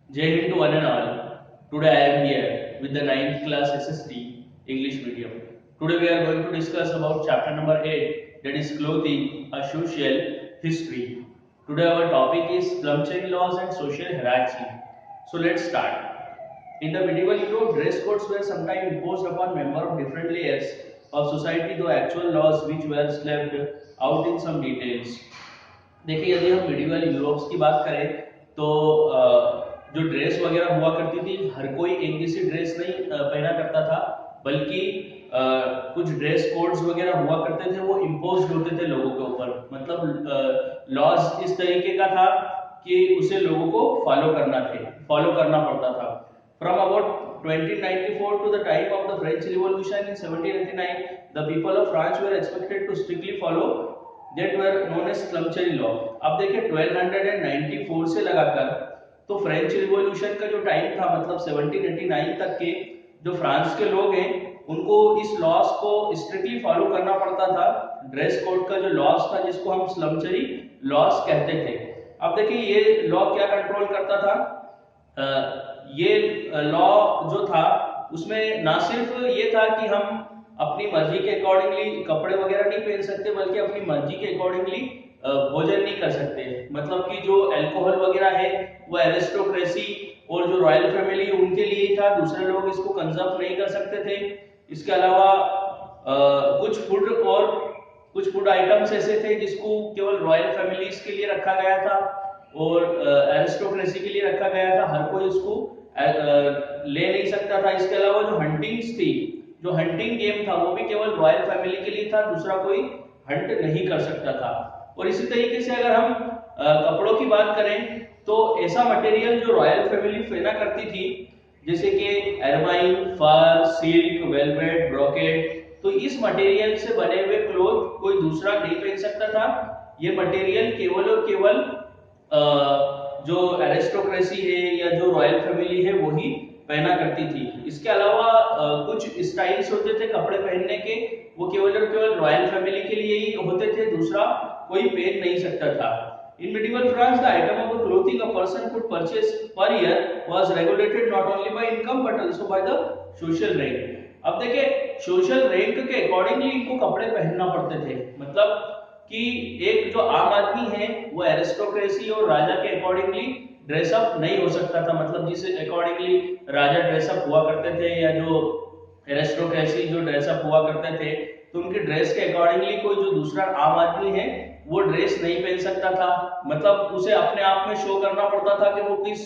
Jai Hind to one and all. Today I am here with the ninth class SST English medium. Today we are going to discuss about chapter number 8, that is clothing, a social history. Today our topic is slum-chain laws and social hierarchy. So let's start. In the medieval Europe, dress codes were sometimes imposed upon members of different layers of society, though actual laws which were left out in some details. देखिए यदि हम medieval Europe's की बात करें तो जो dress वगैरह हुआ करती थी हर कोई एक जैसी ड्रेस नहीं पहना करता था, बल्कि कुछ ड्रेस कोड्स वगैरह हुआ करते थे, वो इम्पोज होते थे लोगों के ऊपर। मतलब लॉज इस तरीके का था कि उसे लोगों को फॉलो करना पड़ता था। From about 1794 to the time of the French Revolution in 1789, the people of France were expected to strictly follow that were known as slum-chain law। अब देखिए 1294 से लगाकर तो फ्रेंच रिवॉल्यूशन का जो टाइम था, मतलब 1789 तक के जो फ्रांस के लोग हैं उनको इस लॉस को स्ट्रिक्टली फॉलो करना पड़ता था। ड्रेस कोड का जो लॉस था जिसको हम स्लमचरी लॉस कहते थे। अब देखिए ये लॉ क्या कंट्रोल करता था। ये लॉ जो था उसमें ना सिर्फ ये था कि हम अपनी मर्जी के अकॉर्डिंगली कपड़े वगैरह नहीं पहन सकते, बल्कि अपनी मर्जी के अकॉर्डिंगली भोजन नहीं कर सकते। मतलब कि जो अल्कोहल वगैरह है वो एरिस्टोक्रेसी और जो रॉयल फैमिली उनके लिए ही था, दूसरे लोग इसको कंजर्व नहीं कर सकते थे। इसके अलावा कुछ फूड आइटम्स ऐसे थे जिसको केवल रॉयल फैमिलीज के लिए रखा गया था और एरिस्टोक्रेसी के लिए रखा गया था, हर कोई इसको ले नहीं सकता था। इसके अलावा जो हंटिंग्स थी, जो हंटिंग गेम था वो भी केवल रॉयल फैमिली के लिए था, दूसरा कोई हंट नहीं कर सकता था। और इसी तरीके से अगर हम कपड़ों की बात करें तो ऐसा मटेरियल जो रॉयल फैमिली पहना करती थी, जैसे कि एरमाइन, फर, सिल्क, वेलवेट, ब्रोकेट, तो इस मटेरियल से बने हुए क्लोथ कोई दूसरा नहीं पहन सकता था। ये मटेरियल केवल और केवल जो एरिस्टोक्रेसी है या जो रॉयल फैमिली है वही पहना करती थी। इसके अलावा कुछ स्टाइल्स होते थे कपड़े पहनने के, वो केवल और केवल रॉयल फैमिली के लिए ही होते थे, दूसरा कोई पहन नहीं सकता था। In medieval France, the item of the clothing a person could purchase per year was regulated not only by income but also by the social rank। अब देखिए सोशल रैंक के अकॉर्डिंगली इनको कपड़े पहनना पड़ते थे। मतलब कि एक जो आम आदमी है वो एरिस्टोक्रेसी और राजा के अकॉर्डिंगली ड्रेसअप नहीं हो सकता था। मतलब जिस अकॉर्डिंगली राजा ड्रेसअप हुआ करते थे या जो एरिस्टोक्रेसी जो ड्रेसअप हुआ करते थे, तो उनके ड्रेस के अकॉर्डिंगली कोई जो दूसरा आम आदमी है वो ड्रेस नहीं पहन सकता था। मतलब उसे अपने आप में शो करना पड़ता था कि वो किस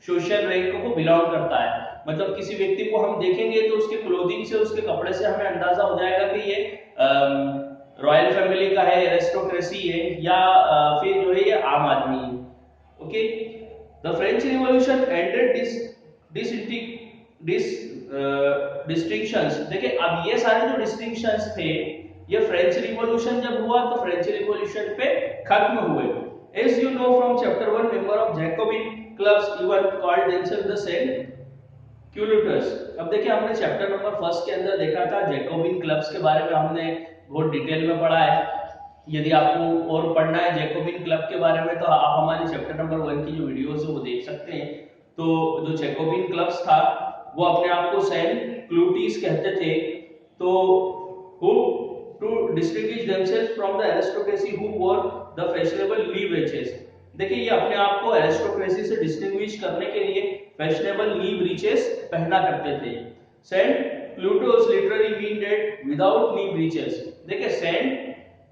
सोशल रैंक को बिलोंग करता है। मतलब किसी व्यक्ति को हम देखेंगे तो उसके क्लोथिंग से, उसके कपड़े से हमें अंदाजा हो जाएगा कि ये रॉयल फैमिली का है, एरिस्टोक्रेसी है, या फिर जो है ये आम आदमी है। Okay, the French revolution ended distinctions. देखिए अब ये सारे जो डिस्टिंक्शंस थे, ये फ्रेंच रिवॉल्यूशन जब हुआ तो फ्रेंच रिवॉल्यूशन पे खत्म हुए। As you know from chapter 1, member of Jacobin clubs even called themselves the sans culottes. अब देखिए हमने चैप्टर नंबर 1 के अंदर देखा था जैकोबिन क्लब्स के बारे में, हमने बहुत डिटेल में पढ़ा है। यदि आपको और पढ़ना है जैकोबिन क्लब के बारे में तो आप हमारे चैप्टर नंबर 1 की जो वीडियोस है वो देख सकते हैं। तो जो जैकोबिन क्लब्स था वो अपने आप को सेंट क्लूटीज कहते थे। तो who to distinguish themselves from the aristocracy who wore the fashionable knee breeches। देखिए ये अपने आप को एरिस्टोक्रेसी से डिस्टिंग्विश करने के लिए फैशनेबल नी ब्रीचेस पहना करते थे। Sans culottes literally mean that without knee breeches. देखिए सेंट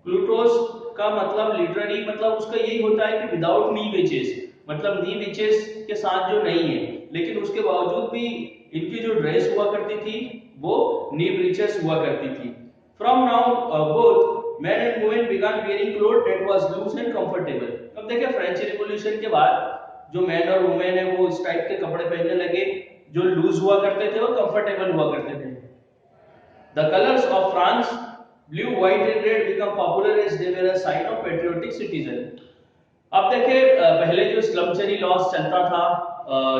क्लूटोस का मतलब लिटरली मतलब उसका यही होता है कि विदाउट नी ब्रीचेस, मतलब नी ब्रीचेस के साथ जो नहीं है, लेकिन उसके बावजूद भी इनकी जो ड्रेस हुआ करती थी वो नी ब्रीचेस हुआ करती थी। From now both men and women began wearing clothes that was loose and comfortable। अब देखिए फ्रेंच रिवॉल्यूशन के बाद जो मैन और वुमेन है वो इस टाइप के कपड़े पहनने लगे, जो लूज हुआ करते थे वो कंफर्टेबल हुआ करते थे। The colors of France, blue, white and red become popular as they were a sign of patriotic citizen। अब देखिए पहले जो स्लमचरी लॉस चलता था,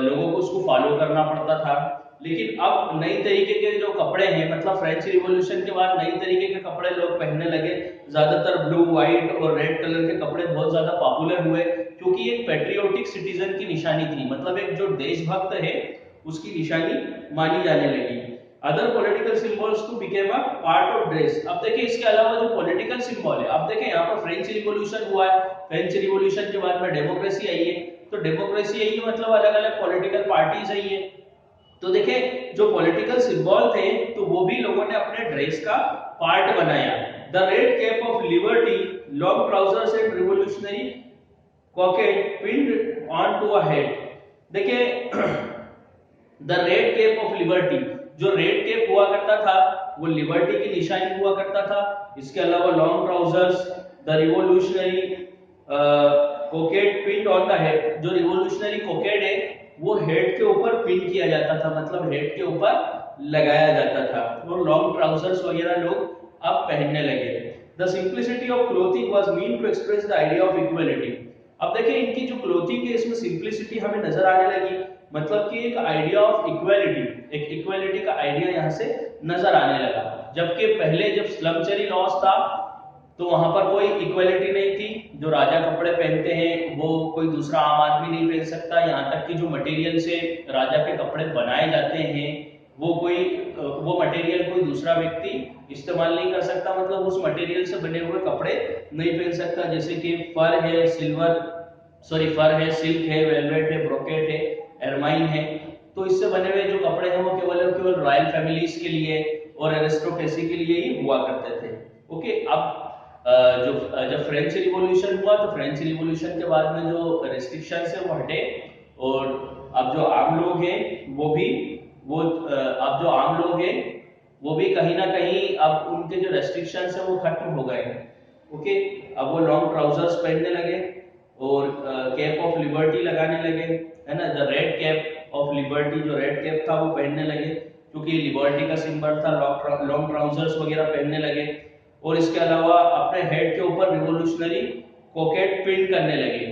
लोगों को उसको फॉलो करना पड़ता था। लेकिन अब नई तरीके के जो कपड़े हैं, मतलब फ्रेंच रिवॉल्यूशन के बाद नई तरीके के कपड़े लोग पहनने लगे। ज्यादातर ब्लू, व्हाइट और रेड कलर के कपड़े बहुत ज्यादा पॉपुलर हुए, क्योंकि एक पेट्रियोटिक सिटीजन की निशानी थी, मतलब एक जो देशभक्त है उसकी निशानी मानी जाने लगी। Other political symbols too became a part of dress. अब देखिए इसके अलावा जो पॉलिटिकल सिंबल है, अब देखिए यहाँ पर फ्रेंच रिवॉल्यूशन हुआ है, फ्रेंच रिवॉल्यूशन के बाद में डेमोक्रेसी आई है, तो डेमोक्रेसी आई है मतलब अलग अलग पॉलिटिकल पार्टीज आई है। तो देखिए जो पॉलिटिकल सिंबल थे तो वो भी लोगों ने अपने ड्रेस का पार्ट बनाया। The red cap of liberty, long trousers and revolutionary cockade pinned on to a head. देखिए the red cap of liberty, जो रेड कैप हुआ करता था वो लिबर्टी की निशानी हुआ करता था। इसके अलावा long trousers, the revolutionary cockade pin on the head, जो रिवॉल्यूशनरी कोकेट है वो हेड के ऊपर पिन किया जाता था, मतलब हेड के ऊपर लगाया जाता था, और लॉन्ग ट्राउजर्स वगैरह लोग अब पहनने लगे। The simplicity of clothing was meant to express the idea of equality. अब देखिए इनकी जो क्लोथिंग है इसमें सिंप्लिसिटी हमें नजर आने लगी, मतलब कि एक आइडिया ऑफ इक्वालिटी, एक इक्वालिटी का आइडिया यहाँ से नजर आने लगा। जबकि पहले जब स्लमचरी लॉज था तो वहां पर कोई इक्वालिटी नहीं थी, जो राजा कपड़े पहनते हैं वो कोई दूसरा आम आदमी नहीं पहन सकता, यहाँ तक कि जो मटेरियल से राजा के कपड़े बनाए जाते हैं वो मटेरियल कोई दूसरा व्यक्ति इस्तेमाल नहीं कर सकता, मतलब उस मटेरियल से बने हुए कपड़े नहीं पहन सकता। जैसे कि फर है, फर है, सिल्क है, वेलवेट है, ब्रोकेट है, एरमाइन है, तो इससे बने हुए जो कपड़े हैं वो केवल और केवल रॉयल फैमिलीज के लिए और एरिस्टोक्रेसी के लिए ही हुआ करते थे। ओके, अब जब फ्रेंच रिवॉल्यूशन हुआ तो फ्रेंच रिवॉल्यूशन के बाद में जो रेस्ट्रिक्शंस है वो हटे, और अब जो आम लोग हैं वो भी अब जो आम लोग हैं वो भी कहीं ना कहीं अब उनके जो रेस्ट्रिक्शंस है वो खत्म हो गए। ओके, अब वो लॉन्ग ट्राउजर्स पहनने लगे और कैप ऑफ लिबर्टी लगाने लगे, है ना, the red cap of liberty, जो रेड कैप था वो पहनने लगे क्योंकि लिबर्टी का सिंबल था। लॉन्ग ट्राउजर्स वगैरह पहनने लगे, और इसके अलावा अपने हेड के ऊपर रिवॉल्यूशनरी कोकेट प्रिंट करने लगे।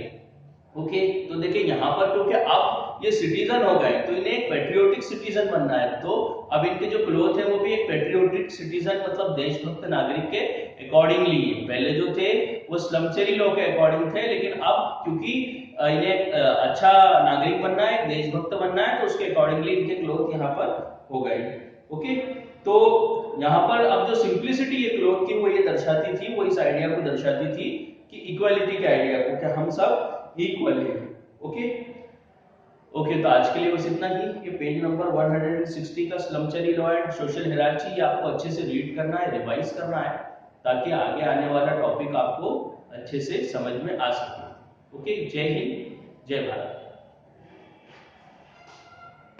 ओके, तो देखिए यहाँ पर क्योंकि अब ये सिटीजन हो गए तो इन्हें एक पेट्रियोटिक सिटीजन बनना है, तो अब इनके जो क्लोथ है वो भी एक पेट्रियोटिक सिटीजन मतलब देशभक्त नागरिक के अकॉर्डिंगली है। पहले जो थे वो स्लमचरी लॉ के अकॉर्डिंग थे, लेकिन अब क्योंकि इन्हें अच्छा नागरिक बनना है, देशभक्त बनना है, तो उसके अकॉर्डिंगली इनके क्लोथ यहाँ पर हो गए। ओके, तो यहाँ पर अब जो सिंप्लिसिटी ये क्लोथ की वो ये दर्शाती थी, वो इस आइडिया को दर्शाती थी कि इक्वालिटी के आइडिया को, कि हम सब इक्वल है। ओके ओके, तो आज के लिए बस इतना ही। ये पेज नंबर 160 का स्लमचरी लॉ एंड सोशल हायरार्की, ये आपको अच्छे से रीड करना है, रिवाइज करना है, ताकि आगे आने वाला टॉपिक आपको अच्छे से समझ में आ सके। ओके, जय हिंद, जय भारत।